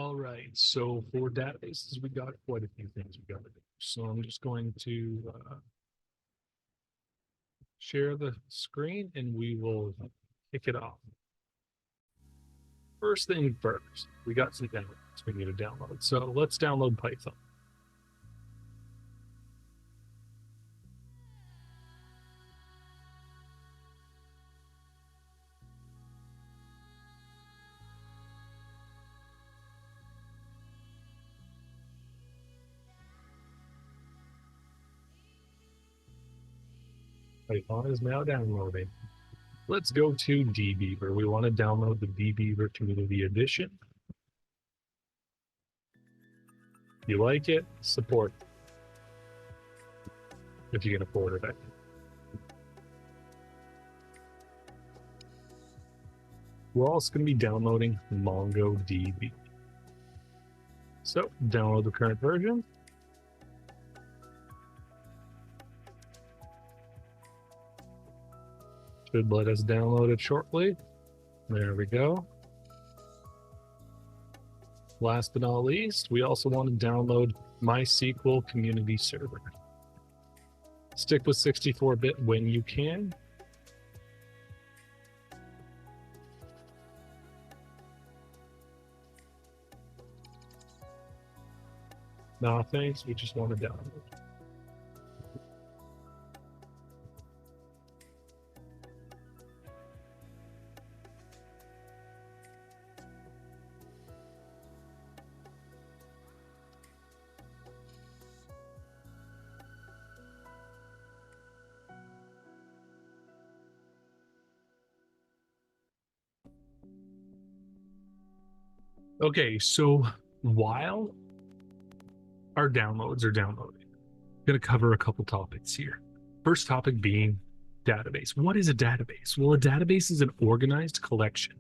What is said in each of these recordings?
All right, so for databases, we got quite a few things we got to do. So I'm just going to share the screen and we will kick it off. First thing first, we got some downloads we need to download. So let's download Python. Python is now downloading. Let's go to dbeaver. We want to download the dbeaver community edition. If you like it, support it. If you can afford it. We're also going to be downloading MongoDB. So download the current version. Should let us download it shortly. There we go. Last but not least, we also want to download MySQL Community Server. Stick with 64-bit when you can. No, thanks. We just want to download. Okay, so while our downloads are downloading, I'm going to cover a couple topics here. First topic being database. What is a database? Well, a database is an organized collection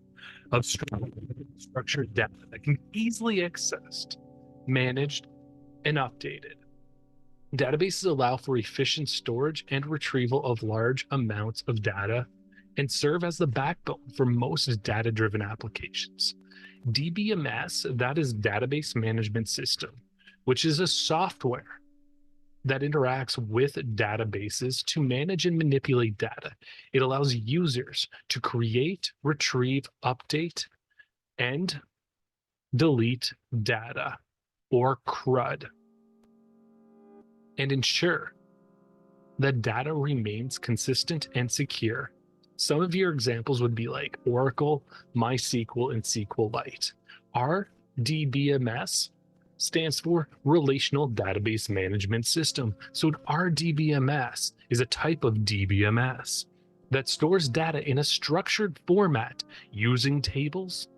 of structured data that can be easily accessed, managed, and updated. Databases allow for efficient storage and retrieval of large amounts of data and serve as the backbone for most data-driven applications. DBMS, that is Database Management System, which is a software that interacts with databases to manage and manipulate data. It allows users to create, retrieve, update, and delete data, or CRUD, and ensure that data remains consistent and secure. Some of your examples would be like Oracle, MySQL, and SQLite. RDBMS stands for Relational Database Management System. So an RDBMS is a type of DBMS that stores data in a structured format using tables,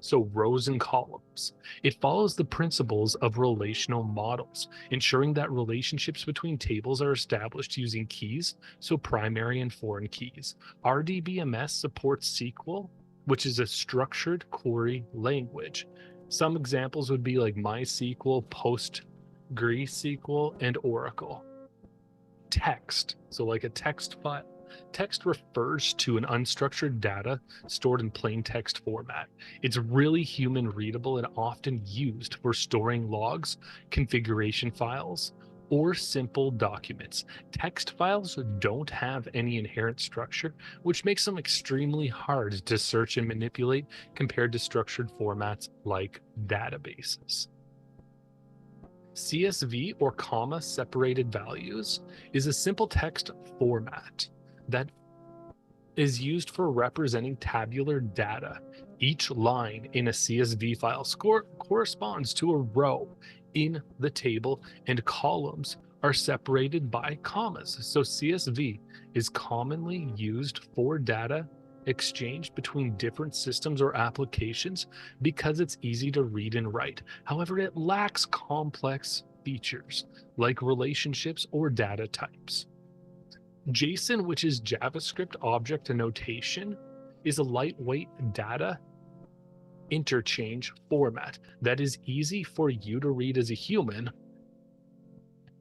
so rows and columns. It follows the principles of relational models, ensuring that relationships between tables are established using keys, so primary and foreign keys. RDBMS supports SQL, which is a structured query language. Some examples would be like MySQL, PostgreSQL, and Oracle. Text, so like a text file. Text refers to an unstructured data stored in plain text format. It's really human readable and often used for storing logs, configuration files, or simple documents. Text files don't have any inherent structure, which makes them extremely hard to search and manipulate compared to structured formats like databases. CSV, or comma separated values, is a simple text format that is used for representing tabular data. Each line in a CSV file corresponds to a row in the table, and columns are separated by commas. So CSV is commonly used for data exchange between different systems or applications because it's easy to read and write. However, it lacks complex features like relationships or data types. JSON, which is JavaScript Object Notation, is a lightweight data interchange format that is easy for you to read as a human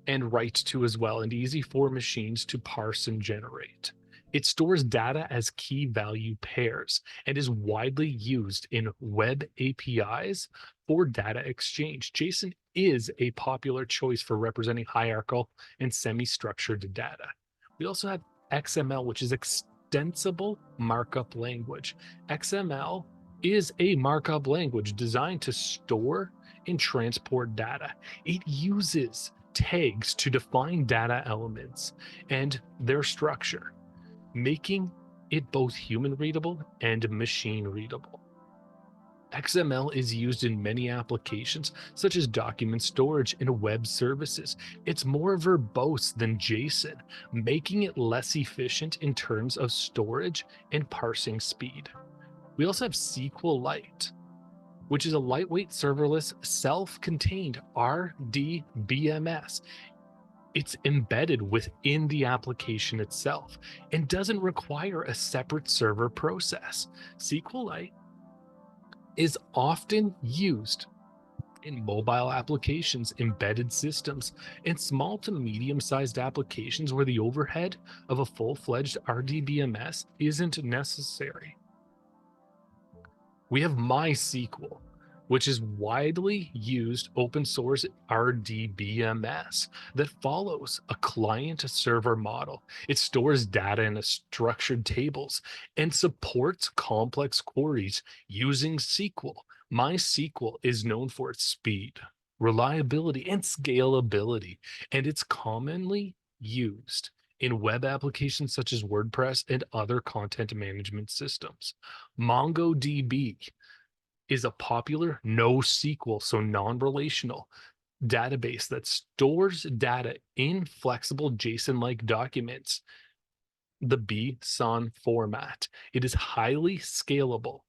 and write to as well, and easy for machines to parse and generate. It stores data as key value pairs and is widely used in web APIs for data exchange. JSON is a popular choice for representing hierarchical and semi-structured data. We also have XML, which is extensible markup language. XML is a markup language designed to store and transport data. It uses tags to define data elements and their structure, making it both human readable and machine readable. XML is used in many applications, such as document storage and web services. It's more verbose than JSON, making it less efficient in terms of storage and parsing speed. We also have SQLite, which is a lightweight serverless self-contained RDBMS. It's embedded within the application itself and doesn't require a separate server process. SQLite is often used in mobile applications, embedded systems, and small to medium-sized applications where the overhead of a full-fledged RDBMS isn't necessary. We have MySQL, which is widely used open source RDBMS that follows a client-server model. It stores data in structured tables and supports complex queries using SQL. MySQL is known for its speed, reliability, and scalability, and it's commonly used in web applications such as WordPress and other content management systems. MongoDB is a popular NoSQL, so non-relational database that stores data in flexible JSON-like documents, the BSON format. It is highly scalable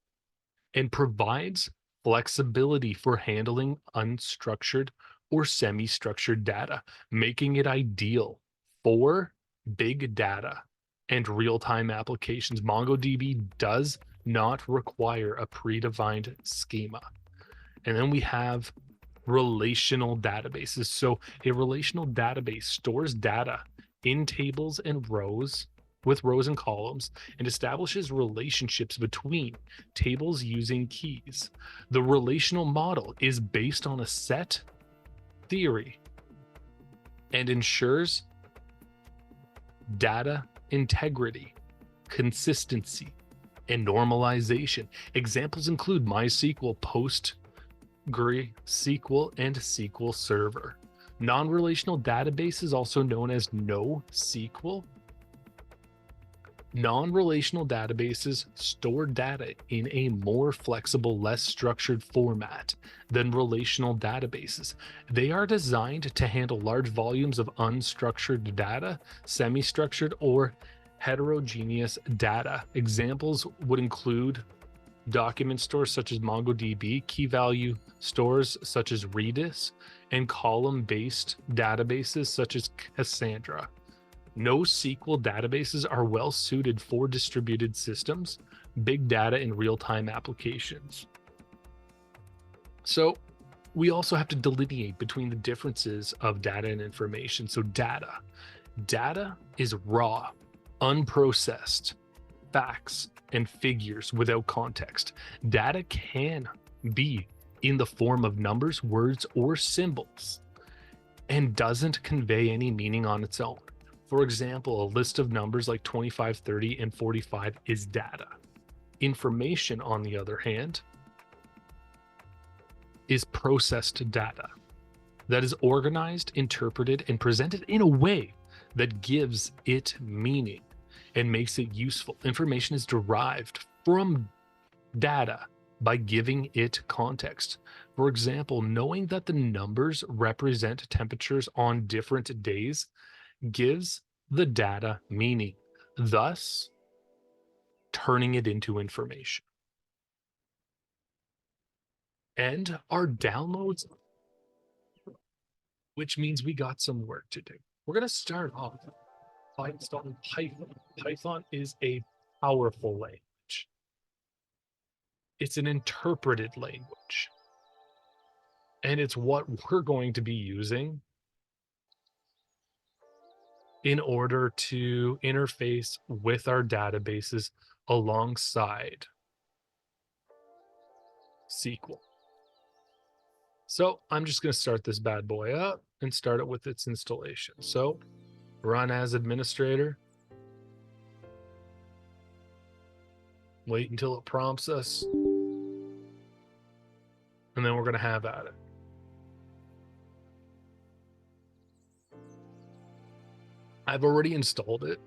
and provides flexibility for handling unstructured or semi-structured data, making it ideal for big data and real-time applications. MongoDB does not require a predefined schema. And then we have relational databases. So a relational database stores data in tables and rows with rows and columns and establishes relationships between tables using keys. The relational model is based on a set theory and ensures data integrity, consistency, and normalization. Examples include MySQL, PostgreSQL, and SQL Server. Non-relational databases, also known as NoSQL. Non-relational databases store data in a more flexible, less structured format than relational databases. They are designed to handle large volumes of unstructured data, semi-structured, or heterogeneous data. Examples would include document stores such as MongoDB, key value stores such as Redis, and column-based databases such as Cassandra. NoSQL databases are well suited for distributed systems, big data, and real-time applications. So we also have to delineate between the differences of data and information. So data is raw, unprocessed facts and figures without context. Data can be in the form of numbers, words, or symbols and doesn't convey any meaning on its own. For example, a list of numbers like 25, 30, and 45 is data. Information, on the other hand, is processed data that is organized, interpreted, and presented in a way that gives it meaning and makes it useful. Information is derived from data by giving it context. For example, knowing that the numbers represent temperatures on different days gives the data meaning, thus turning it into information. And our downloads, which means we got some work to do. We're going to start off by installing Python. Python is a powerful language. It's an interpreted language. And it's what we're going to be using in order to interface with our databases alongside SQL. So I'm just going to start this bad boy up and start it with its installation. So run as administrator. Wait until it prompts us. And then we're going to have at it. I've already installed it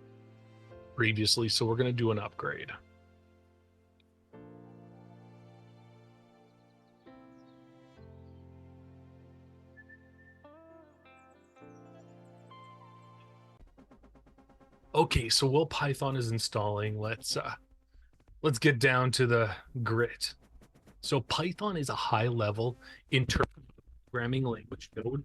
previously, so we're going to do an upgrade. Okay, so while Python is installing, let's get down to the grit. So Python is a high-level interpretive programming language known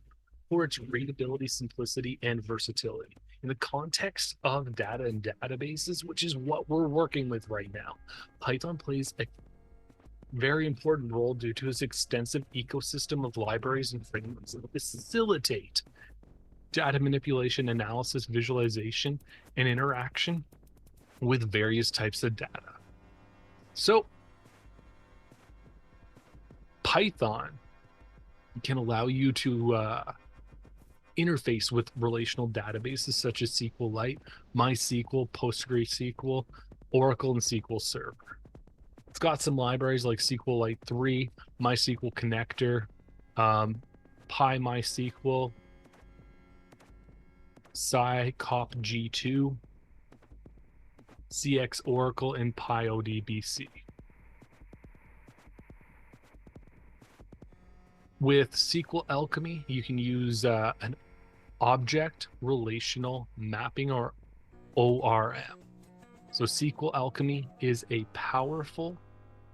for its readability, simplicity, and versatility. In the context of data and databases, which is what we're working with right now, Python plays a very important role due to its extensive ecosystem of libraries and frameworks that facilitate data manipulation, analysis, visualization, and interaction with various types of data. So Python can allow you to interface with relational databases such as SQLite, MySQL, PostgreSQL, Oracle, and SQL Server. It's got some libraries like SQLite 3, MySQL Connector, PyMySQL, SciCopG2, CX Oracle, and PyODBC. With SQL Alchemy, you can use an object relational mapping, or ORM. So SQL Alchemy is a powerful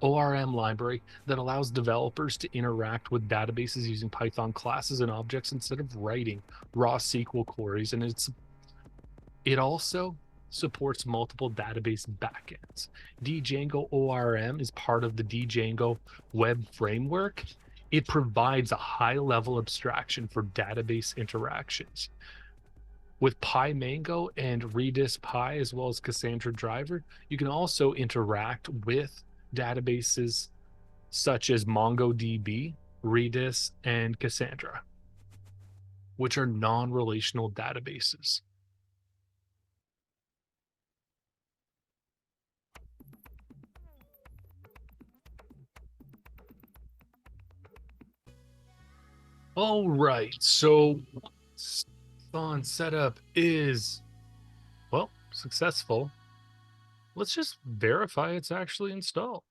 ORM library that allows developers to interact with databases using Python classes and objects instead of writing raw SQL queries. And it also supports multiple database backends. Django ORM is part of the Django web framework. It provides a high-level abstraction for database interactions. With PyMango and Redis Pi, as well as Cassandra Driver, you can also interact with databases such as MongoDB, Redis, and Cassandra, which are non-relational databases. All right, so Python setup is, well, successful. Let's just verify it's actually installed.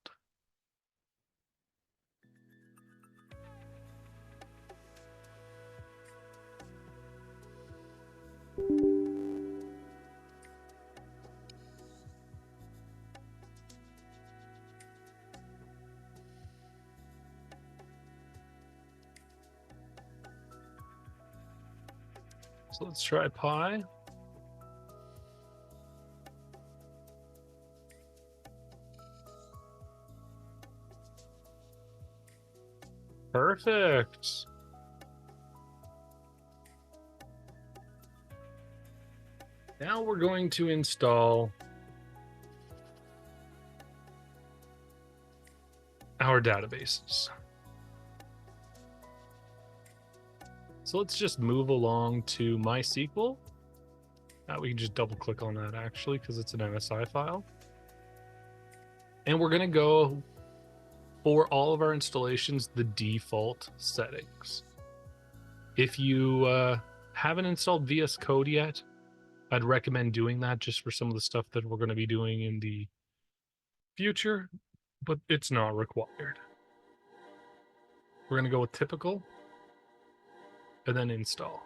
So let's try Pi. Perfect. Now we're going to install our databases. So let's just move along to MySQL. We can just double click on that actually, because it's an MSI file. And we're going to go for all of our installations, the default settings. If you haven't installed VS Code yet, I'd recommend doing that just for some of the stuff that we're going to be doing in the future, but it's not required. We're going to go with typical and then install.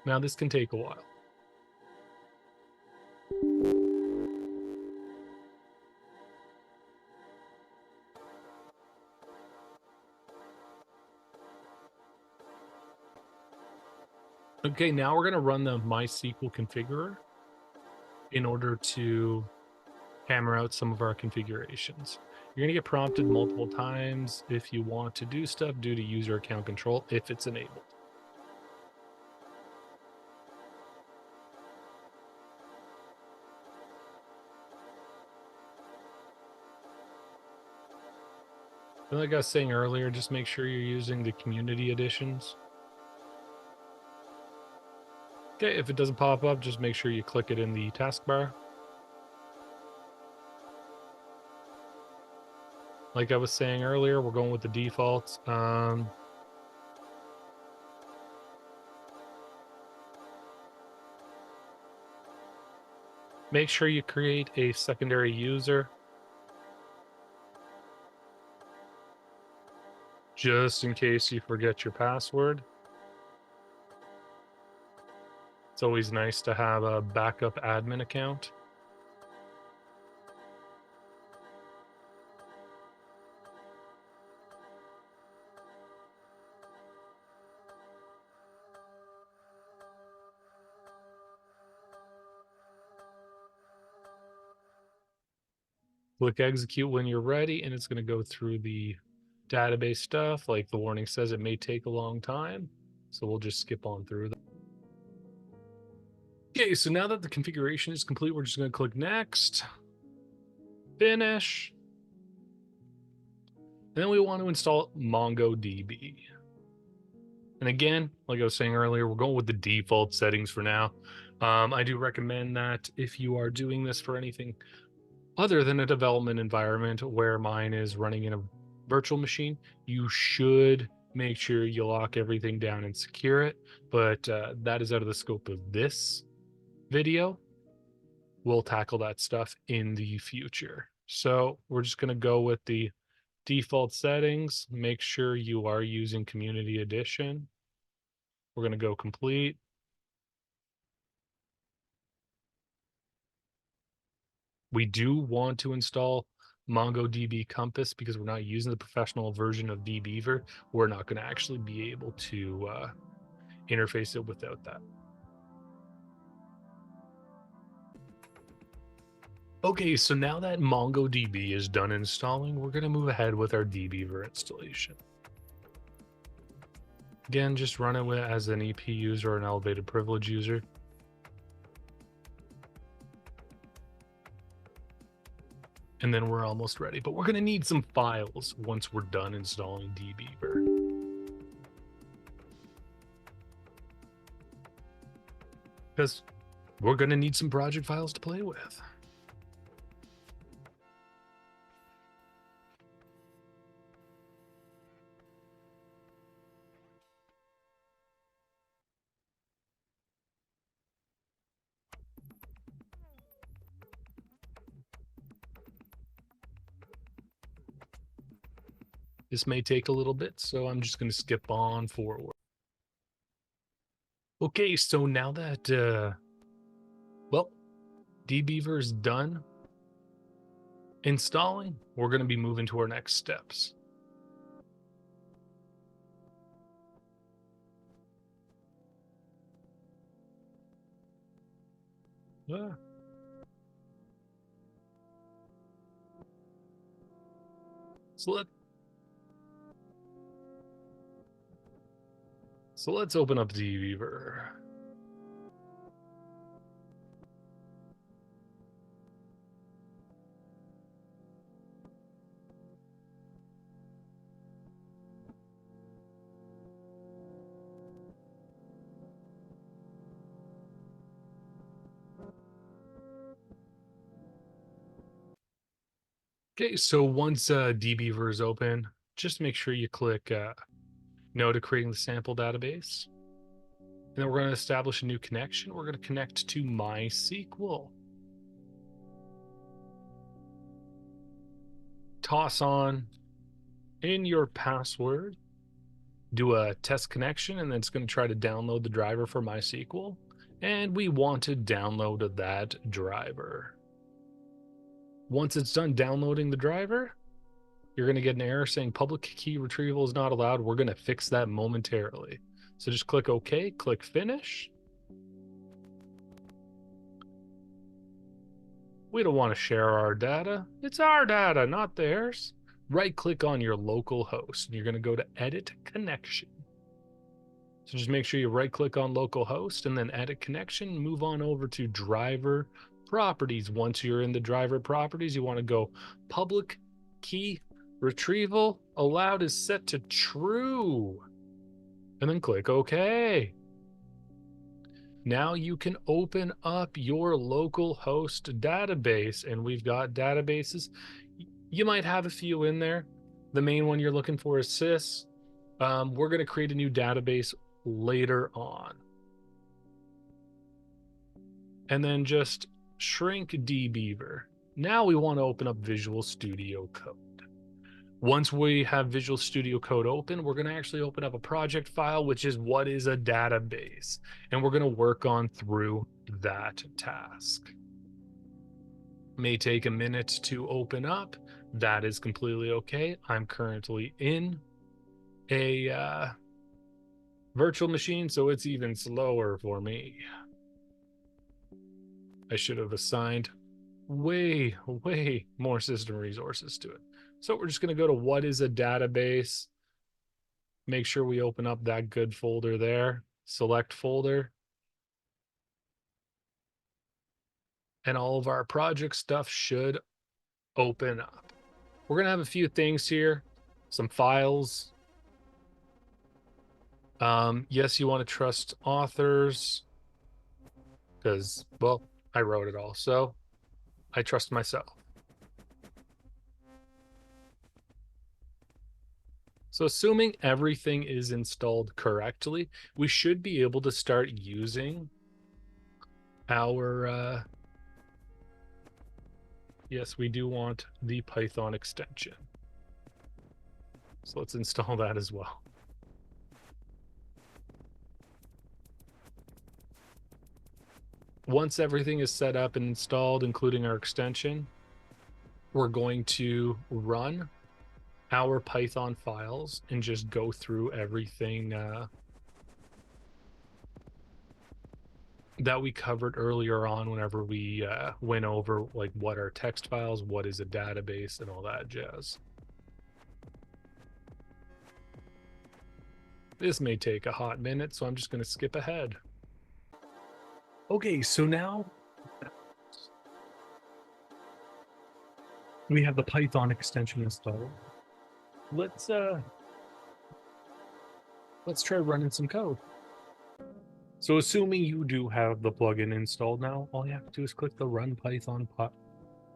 Now this can take a while. Okay, now we're going to run the MySQL configurer in order to hammer out some of our configurations. You're going to get prompted multiple times if you want to do stuff due to user account control if it's enabled. And like I was saying earlier, just make sure you're using the community editions. Okay, if it doesn't pop up, just make sure you click it in the taskbar. Like I was saying earlier, we're going with the defaults. Make sure you create a secondary user, just in case you forget your password. It's always nice to have a backup admin account. Click execute when you're ready, and it's going to go through the database stuff. Like the warning says, it may take a long time. So we'll just skip on through that. Okay, so now that the configuration is complete, we're just going to click next, finish, and then we want to install MongoDB. And again, like I was saying earlier, we're going with the default settings for now. I do recommend that if you are doing this for anything other than a development environment where mine is running in a virtual machine, you should make sure you lock everything down and secure it. But that is out of the scope of this video. We'll tackle that stuff in the future. So we're just going to go with the default settings. Make sure you are using Community Edition. We're going to go complete. We do want to install MongoDB Compass because we're not using the professional version of dbeaver. We're not going to actually be able to interface it without that. Okay, so now that MongoDB is done installing, we're going to move ahead with our dbeaver installation. Again, just run it as an EP user or an elevated privilege user. And then we're almost ready, but we're going to need some files once we're done installing dbeaver. Because we're going to need some project files to play with. This may take a little bit, so I'm just going to skip on forward. Okay, so now that, well, dbeaver is done installing, we're going to be moving to our next steps. So let's open up dbeaver. Okay, so once dbeaver is open, just make sure you click no to creating the sample database. And then we're going to establish a new connection. We're going to connect to MySQL. Toss on in your password, do a test connection, and then it's going to try to download the driver for MySQL. And we want to download that driver. Once it's done downloading the driver, you're going to get an error saying public key retrieval is not allowed. We're going to fix that momentarily. So just click OK, click Finish. We don't want to share our data. It's our data, not theirs. Right-click on your local host, and you're going to go to Edit Connection. So just make sure you right-click on local host and then Edit Connection. Move on over to Driver Properties. Once you're in the driver properties, you want to go public key Retrieval allowed is set to true. And then click OK. Now you can open up your local host database, and we've got databases. You might have a few in there. The main one you're looking for is sys. We're going to create a new database later on. And then just shrink dbeaver. Now we want to open up Visual Studio Code. Once we have Visual Studio Code open, we're going to actually open up a project file, which is what is a database. And we're going to work on through that task. May take a minute to open up. That is completely okay. I'm currently in a virtual machine, so it's even slower for me. I should have assigned way more system resources to it. So we're just going to go to what is a database. Make sure we open up that good folder there. Select folder. And all of our project stuff should open up. We're going to have a few things here. Some files. Yes, you want to trust authors. Because, well, I wrote it all. So I trust myself. So assuming everything is installed correctly, we should be able to start using our, yes, we do want the Python extension. So let's install that as well. Once everything is set up and installed, including our extension, we're going to run our Python files and just go through everything that we covered earlier on whenever we went over like what are text files, what is a database, and all that jazz. This may take a hot minute, so I'm just going to skip ahead. Okay, so now we have the Python extension installed. Let's try running some code. So assuming you do have the plugin installed now, all you have to do is click the run Python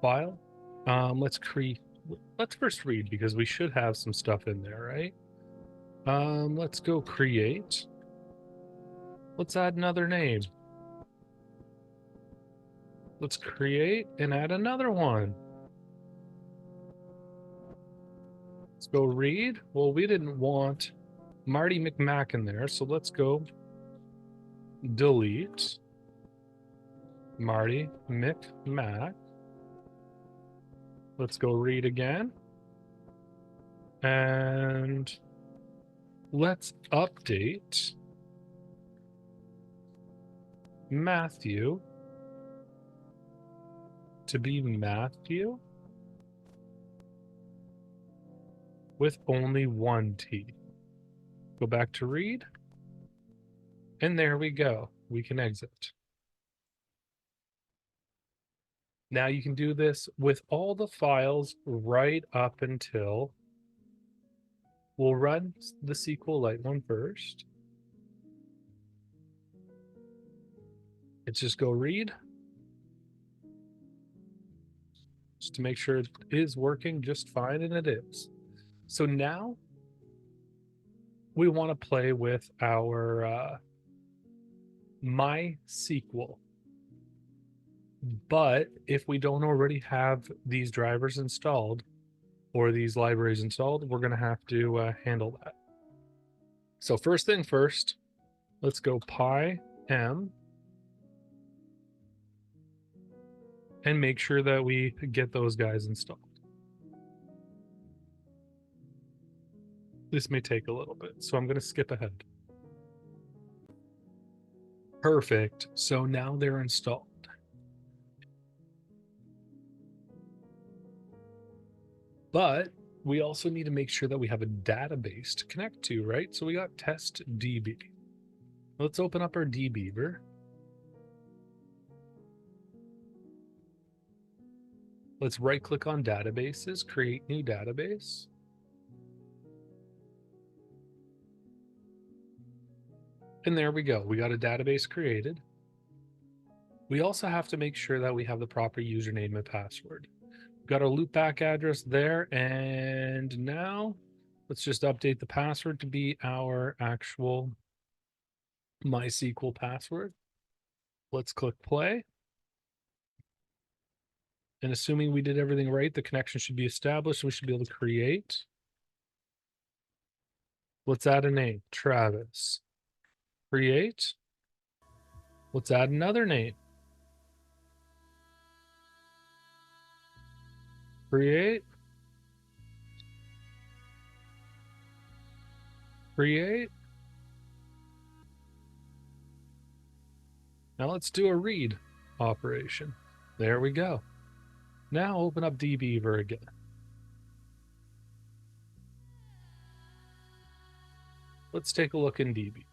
file. Let's first read, because we should have some stuff in there, right? Let's go create. Let's add another name. Let's create and add another one. Let's go read. Well, we didn't want Marty McMack in there, so let's go delete Marty McMack. Let's go read again. And let's update Matthew to be Matthew with only one T. Go back to read. And there we go. We can exit. Now you can do this with all the files right up until we'll run the SQLite one first. Let's just go read. Just to make sure it is working just fine, and it is. So now we want to play with our MySQL. But if we don't already have these drivers installed or these libraries installed, we're going to have to handle that. So first thing first, let's go pym and make sure that we get those guys installed. This may take a little bit, so I'm going to skip ahead. Perfect. So now they're installed. But we also need to make sure that we have a database to connect to, right? So we got testdb. Let's open up our dbeaver. Let's right click on databases, create new database. And there we go. We got a database created. We also have to make sure that we have the proper username and password. We've got our loopback address there. And now let's just update the password to be our actual MySQL password. Let's click play. And assuming we did everything right, the connection should be established. We should be able to create. Let's add a name, Travis. Create. Let's add another name. Create. Create. Now let's do a read operation. There we go. Now open up dbeaver again. Let's take a look in dbeaver.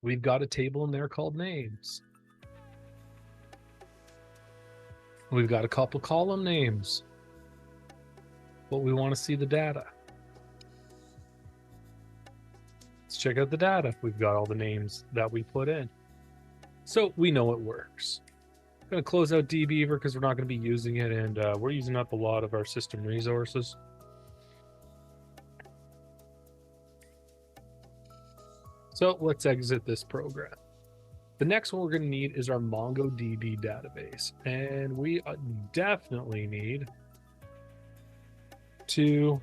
We've got a table in there called names. We've got a couple column names, but we want to see the data. Let's check out the data. We've got all the names that we put in. So we know it works. I'm going to close out dbeaver because we're not going to be using it, and we're using up a lot of our system resources. So let's exit this program. The next one we're going to need is our MongoDB database. And we definitely need to,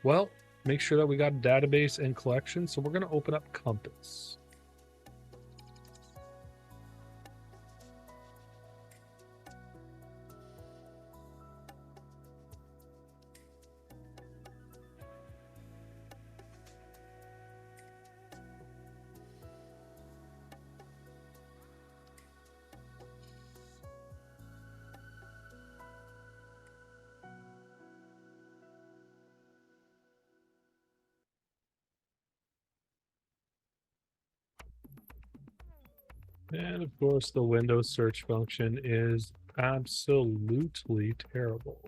well, make sure that we got a database and collection. So we're going to open up Compass. And of course, the Windows search function is absolutely terrible.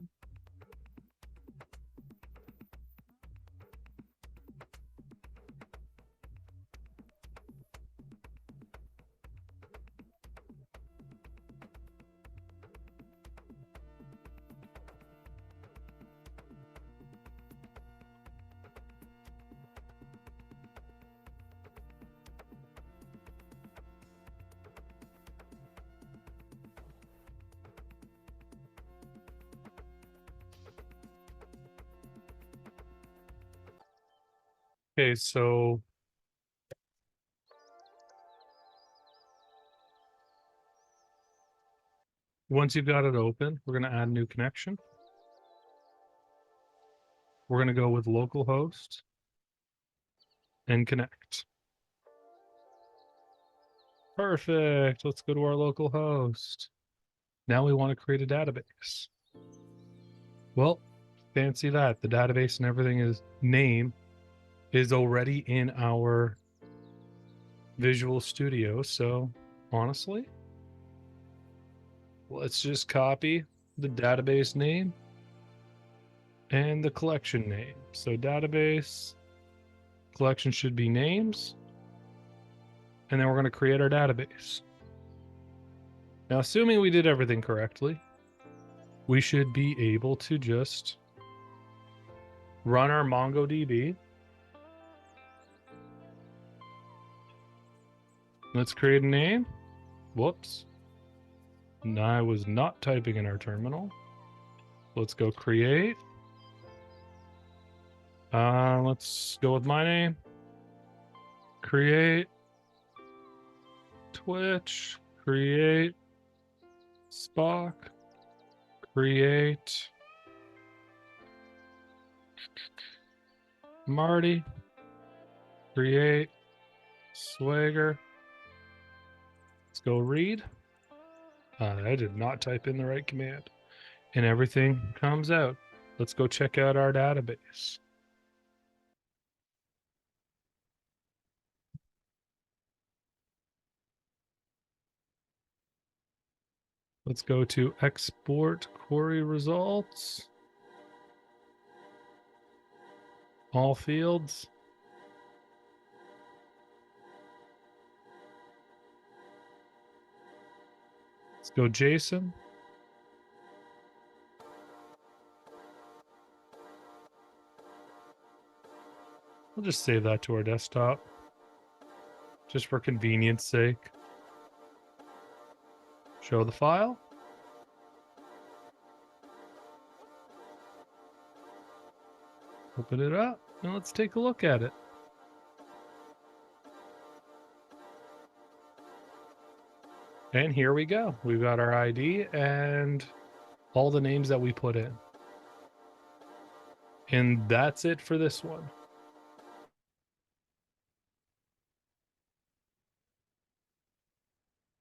Okay, so once you've got it open, we're going to add a new connection. We're going to go with localhost and connect. Perfect. Let's go to our local host. Now we want to create a database. Well, fancy that. The database and everything is name is already in our Visual Studio. So honestly, let's just copy the database name and the collection name. So database collection should be names. And then we're going to create our database. Now, assuming we did everything correctly, we should be able to just run our MongoDB. Let's create a name. Whoops. I was not typing in our terminal. Let's go create. Let's go with my name. Create. Twitch. Create. Spock. Create. Marty. Create. Swagger. Let's go read. I did not type in the right command. And everything comes out. Let's go check out our database. Let's go to export query results. All fields. Let's go JSON. We'll just save that to our desktop, just for convenience sake. Show the file. Open it up, and let's take a look at it. And here we go. We've got our ID and all the names that we put in. And that's it for this one.